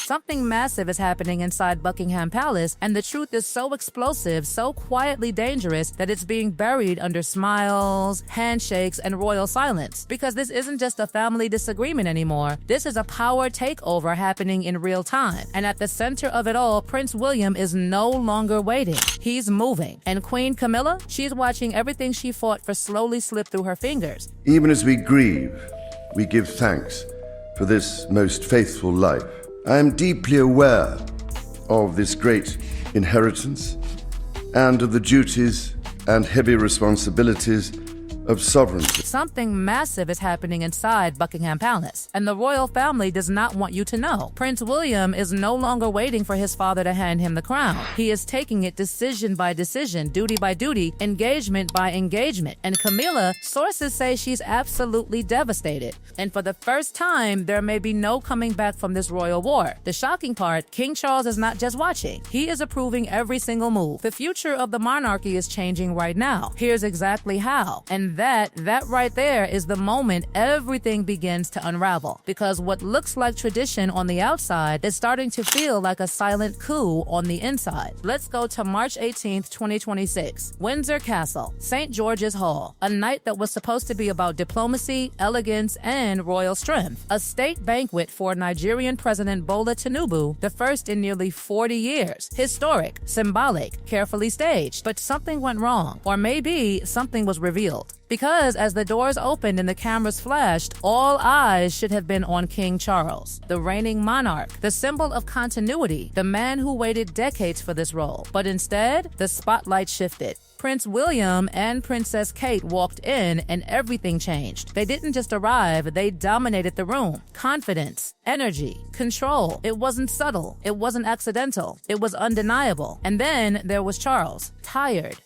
Something massive is happening inside Buckingham Palace, and the truth is so explosive, so quietly dangerous that it's being buried under smiles, handshakes, and royal silence. Because this isn't just a family disagreement anymore. This is a power takeover happening in real time. And at the center of it all, Prince William is no longer waiting. He's moving. And Queen Camilla, she's watching everything she fought for slowly slip through her fingers. Even as we grieve, we give thanks for this most faithful life. I am deeply aware of this great inheritance and of the duties and heavy responsibilities of sovereignty. Something massive is happening inside Buckingham Palace, and the royal family does not want you to know. Prince William is no longer waiting for his father to hand him the crown. He is taking it decision by decision, duty by duty, engagement by engagement. And Camila, sources say she's absolutely devastated. And for the first time, there may be no coming back from this royal war. The shocking part, King Charles is not just watching. He is approving every single move. The future of the monarchy is changing right now. Here's exactly how. And that right there is the moment everything begins to unravel. Because what looks like tradition on the outside is starting to feel like a silent coup on the inside. Let's go to March 18th, 2026. Windsor Castle, St. George's Hall. A night that was supposed to be about diplomacy, elegance, and royal strength. A state banquet for Nigerian President Bola Tinubu, the first in nearly 40 years. Historic, symbolic, carefully staged. But something went wrong. Or maybe something was revealed. Because as the doors opened and the cameras flashed, all eyes should have been on King Charles, the reigning monarch, the symbol of continuity, the man who waited decades for this role. But instead, the spotlight shifted. Prince William and Princess Kate walked in and everything changed. They didn't just arrive, they dominated the room. Confidence, energy, control. It wasn't subtle. It wasn't accidental. It was undeniable. And then there was Charles, tired,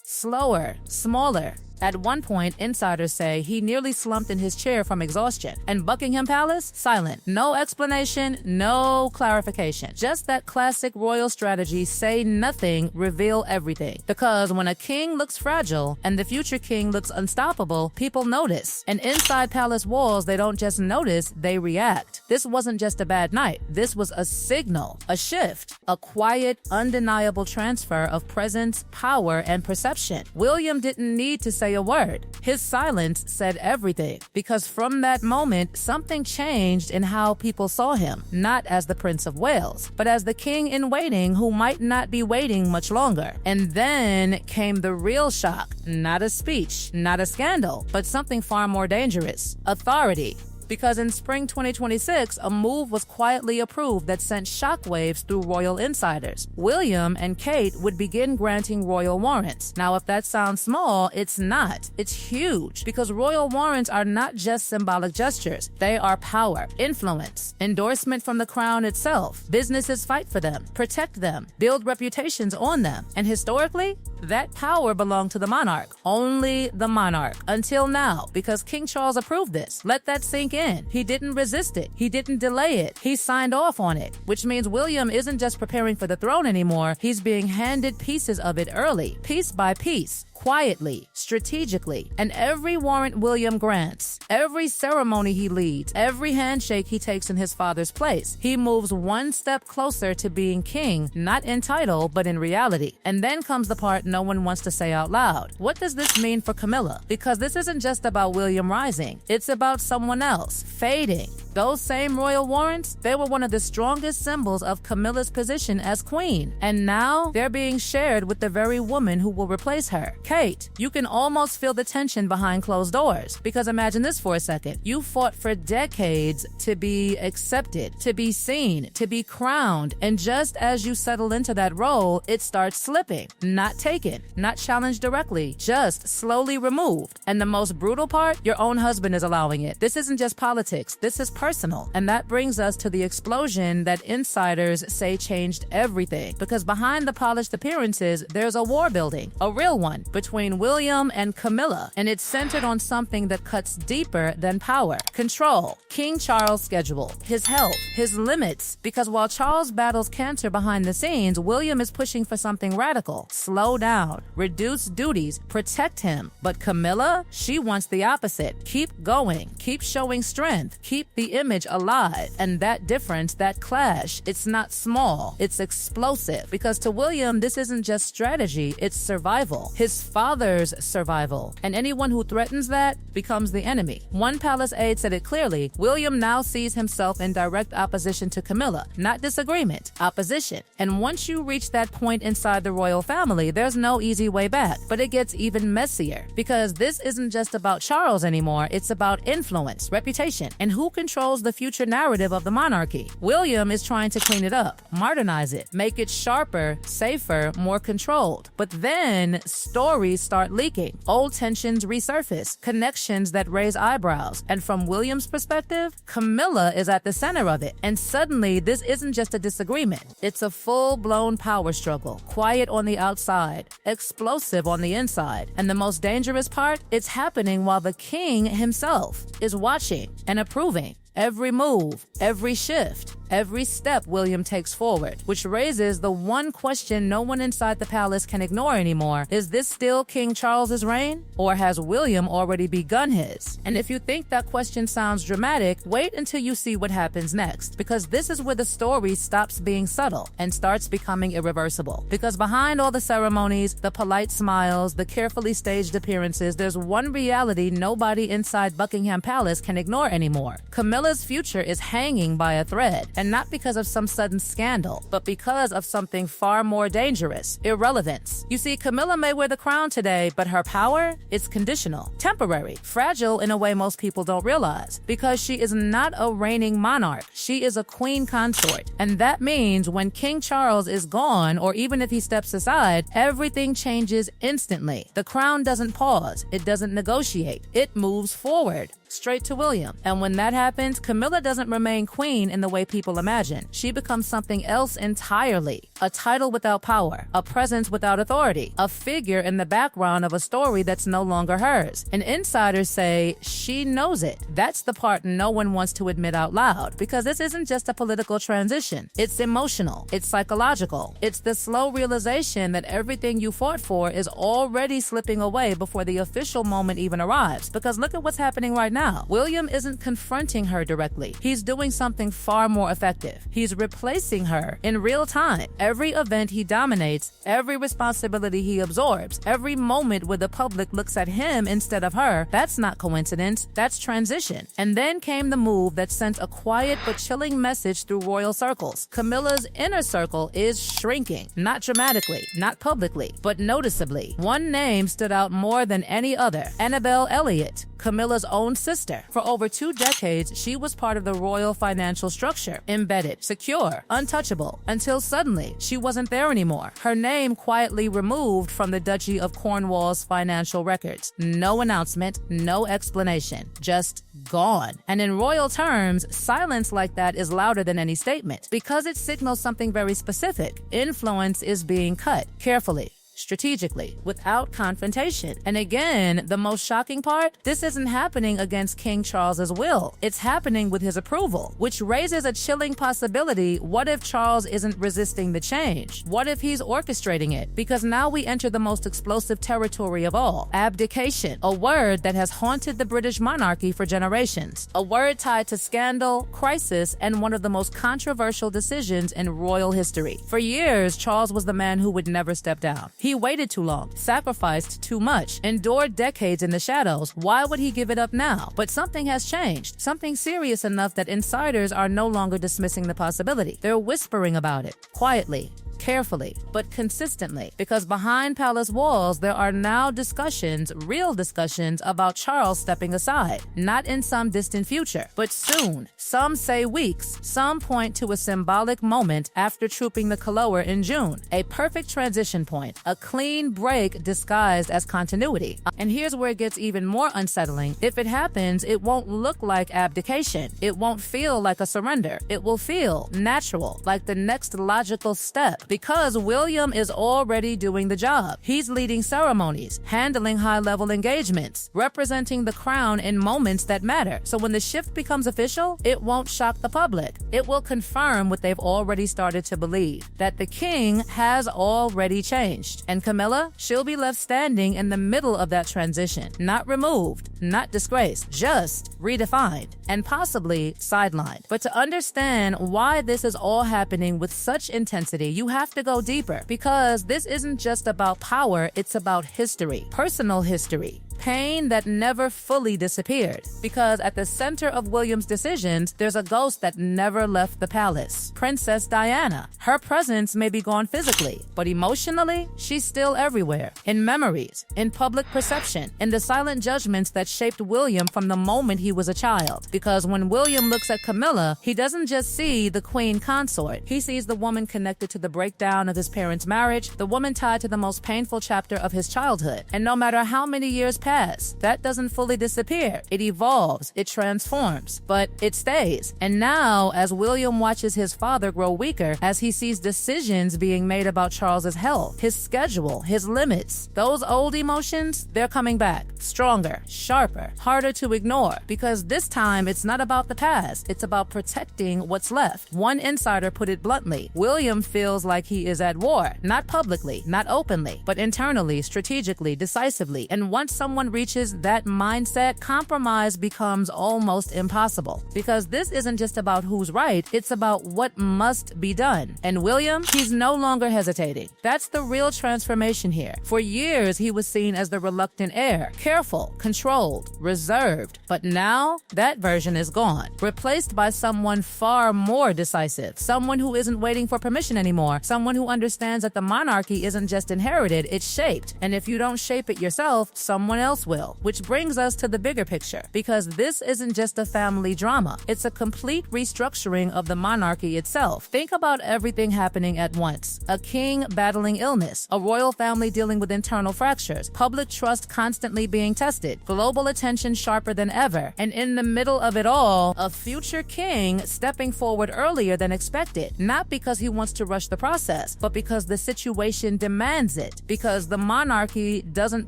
slower, smaller. At one point, insiders say he nearly slumped in his chair from exhaustion. And Buckingham Palace? Silent. No explanation, no clarification. Just that classic royal strategy, say nothing, reveal everything. Because when a king looks fragile and the future king looks unstoppable, people notice. And inside palace walls, they don't just notice, they react. This wasn't just a bad night. This was a signal, a shift, a quiet, undeniable transfer of presence, power, and perception. William didn't need to say a word. His silence said everything, because from that moment, something changed in how people saw him, not as the Prince of Wales, but as the king in waiting who might not be waiting much longer. And then came the real shock. Not a speech, not a scandal, but something far more dangerous. Authority. Because in spring 2026, a move was quietly approved that sent shockwaves through royal insiders. William and Kate would begin granting royal warrants. Now, if that sounds small, it's not. It's huge, because royal warrants are not just symbolic gestures. They are power, influence, endorsement from the crown itself. Businesses fight for them, protect them, build reputations on them. And historically, that power belonged to the monarch. Only the monarch. Until now, because King Charles approved this. Let that sink in. He didn't resist it. He didn't delay it. He signed off on it. Which means William isn't just preparing for the throne anymore. He's being handed pieces of it early, piece by piece. Quietly, strategically, and every warrant William grants, every ceremony he leads, every handshake he takes in his father's place, he moves one step closer to being king, not in title, but in reality. And then comes the part no one wants to say out loud. What does this mean for Camilla? Because this isn't just about William rising, it's about someone else fading. Those same royal warrants, they were one of the strongest symbols of Camilla's position as queen. And now they're being shared with the very woman who will replace her. Kate, you can almost feel the tension behind closed doors. Because imagine this for a second. You fought for decades to be accepted, to be seen, to be crowned. And just as you settle into that role, it starts slipping. Not taken, not challenged directly, just slowly removed. And the most brutal part, your own husband is allowing it. This isn't just politics. This is personal. And that brings us to the explosion that insiders say changed everything. Because behind the polished appearances, there's a war building, a real one, between William and Camilla. And it's centered on something that cuts deeper than power. Control. King Charles' schedule, his health, his limits. Because while Charles battles cancer behind the scenes, William is pushing for something radical. Slow down, reduce duties, protect him. But Camilla, she wants the opposite. Keep going, keep showing strength, keep the the image alive. And that difference, that clash, it's not small, it's explosive. Because to William, this isn't just strategy, it's survival. His father's survival. And anyone who threatens that becomes the enemy. One palace aide said it clearly: William now sees himself in direct opposition to Camilla. Not disagreement, opposition. And once you reach that point inside the royal family, there's no easy way back. But it gets even messier, because this isn't just about Charles anymore, it's about influence, reputation, and who controls the future narrative of the monarchy. William is trying to clean it up, modernize it, make it sharper, safer, more controlled. But then stories start leaking, old tensions resurface, connections that raise eyebrows. And from William's perspective, Camilla is at the center of it. And suddenly, this isn't just a disagreement, it's a full-blown power struggle, quiet on the outside, explosive on the inside. And the most dangerous part, it's happening while the king himself is watching and approving every move, every shift, every step William takes forward, which raises the one question no one inside the palace can ignore anymore. Is this still King Charles's reign, or has William already begun his? And if you think that question sounds dramatic, wait until you see what happens next, because this is where the story stops being subtle and starts becoming irreversible. Because behind all the ceremonies, the polite smiles, the carefully staged appearances, there's one reality nobody inside Buckingham Palace can ignore anymore. Camilla's future is hanging by a thread. And not because of some sudden scandal, but because of something far more dangerous: irrelevance. You see, Camilla may wear the crown today, but her power is conditional, temporary, fragile in a way most people don't realize. Because she is not a reigning monarch, she is a queen consort. And that means when King Charles is gone, or even if he steps aside, everything changes instantly. The crown doesn't pause, it doesn't negotiate, it moves forward, straight to William. And when that happens, Camilla doesn't remain queen in the way people imagine. She becomes something else entirely. A title without power, a presence without authority, a figure in the background of a story that's no longer hers. And insiders say she knows it. That's the part no one wants to admit out loud, because this isn't just a political transition. It's emotional, it's psychological. It's the slow realization that everything you fought for is already slipping away before the official moment even arrives. Because look at what's happening right now. William isn't confronting her directly. He's doing something far more effective. He's replacing her in real time. Every event he dominates, every responsibility he absorbs, every moment where the public looks at him instead of her, that's not coincidence, that's transition. And then came the move that sent a quiet but chilling message through royal circles. Camilla's inner circle is shrinking, not dramatically, not publicly, but noticeably. One name stood out more than any other: Annabel Elliot, Camilla's own sister. For over 2 decades, she was part of the royal financial structure, embedded, secure, untouchable, until suddenly she wasn't there anymore. Her name quietly removed from the Duchy of Cornwall's financial records. No announcement, no explanation, just gone. And in royal terms, silence like that is louder than any statement, because it signals something very specific. Influence is being cut carefully, strategically, without confrontation. And again, the most shocking part, this isn't happening against King Charles's will. It's happening with his approval, which raises a chilling possibility. What if Charles isn't resisting the change? What if he's orchestrating it? Because now we enter the most explosive territory of all: abdication, a word that has haunted the British monarchy for generations. A word tied to scandal, crisis, and one of the most controversial decisions in royal history. For years, Charles was the man who would never step down. He waited too long, sacrificed too much, endured decades in the shadows. Why would he give it up now? But something has changed, something serious enough that insiders are no longer dismissing the possibility. They're whispering about it, quietly, carefully, but consistently, because behind palace walls, there are now discussions, real discussions, about Charles stepping aside, not in some distant future, but soon. Some say weeks, some point to a symbolic moment after trooping the Kalower in June, a perfect transition point, a clean break disguised as continuity. And here's where it gets even more unsettling. If it happens, it won't look like abdication. It won't feel like a surrender. It will feel natural, like the next logical step. because William is already doing the job. He's leading ceremonies, handling high-level engagements, representing the crown in moments that matter. So when the shift becomes official, it won't shock the public. It will confirm what they've already started to believe, that the king has already changed. And Camilla, she'll be left standing in the middle of that transition, not removed, not disgraced, just redefined and possibly sidelined. But to understand why this is all happening with such intensity, you have to go deeper, because this isn't just about power, it's about history, personal history. Pain that never fully disappeared, because at the center of William's decisions, there's a ghost that never left the palace. Princess Diana. Her presence may be gone physically, but emotionally, she's still everywhere. In memories, in public perception, in the silent judgments that shaped William from the moment he was a child. Because when William looks at Camilla, he doesn't just see the queen consort. He sees the woman connected to the breakdown of his parents' marriage, the woman tied to the most painful chapter of his childhood. And no matter how many years pass, that doesn't fully disappear. It evolves, it transforms, but it stays. And now, as William watches his father grow weaker, as he sees decisions being made about Charles's health, his schedule, his limits, those old emotions, they're coming back, stronger, sharper, harder to ignore, because this time it's not about the past, it's about protecting what's left. One insider put it bluntly: William feels like he is at war, not publicly, not openly, but internally, strategically, decisively. And once someone reaches that mindset, compromise becomes almost impossible, because this isn't just about who's right, it's about what must be done. And William, he's no longer hesitating. That's the real transformation here. For years, he was seen as the reluctant heir, careful, controlled, reserved. But now, that version is gone, replaced by someone far more decisive, someone who isn't waiting for permission anymore, someone who understands that the monarchy isn't just inherited, it's shaped. And if you don't shape it yourself, someone else will. Which brings us to the bigger picture, because this isn't just a family drama, it's a complete restructuring of the monarchy itself. Think about everything happening at once: a king battling illness, a royal family dealing with internal fractures, public trust constantly being tested, global attention sharper than ever, and in the middle of it all, a future king stepping forward earlier than expected, not because he wants to rush the process, but because the situation demands it, because the monarchy doesn't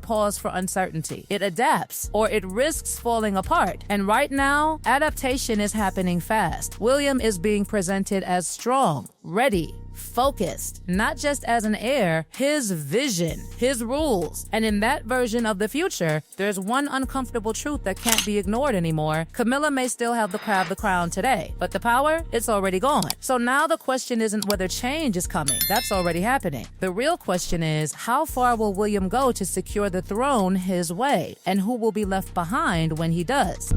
pause for uncertainty. It adapts, or it risks falling apart. And right now, adaptation is happening fast. William is being presented as strong, ready, focused, not just as an heir, his vision, his rules. And in that version of the future, there's one uncomfortable truth that can't be ignored anymore. Camilla may still have the crown today, but the power, it's already gone. So now the question isn't whether change is coming. That's already happening. The real question is, how far will William go to secure the throne his way? And who will be left behind when he does?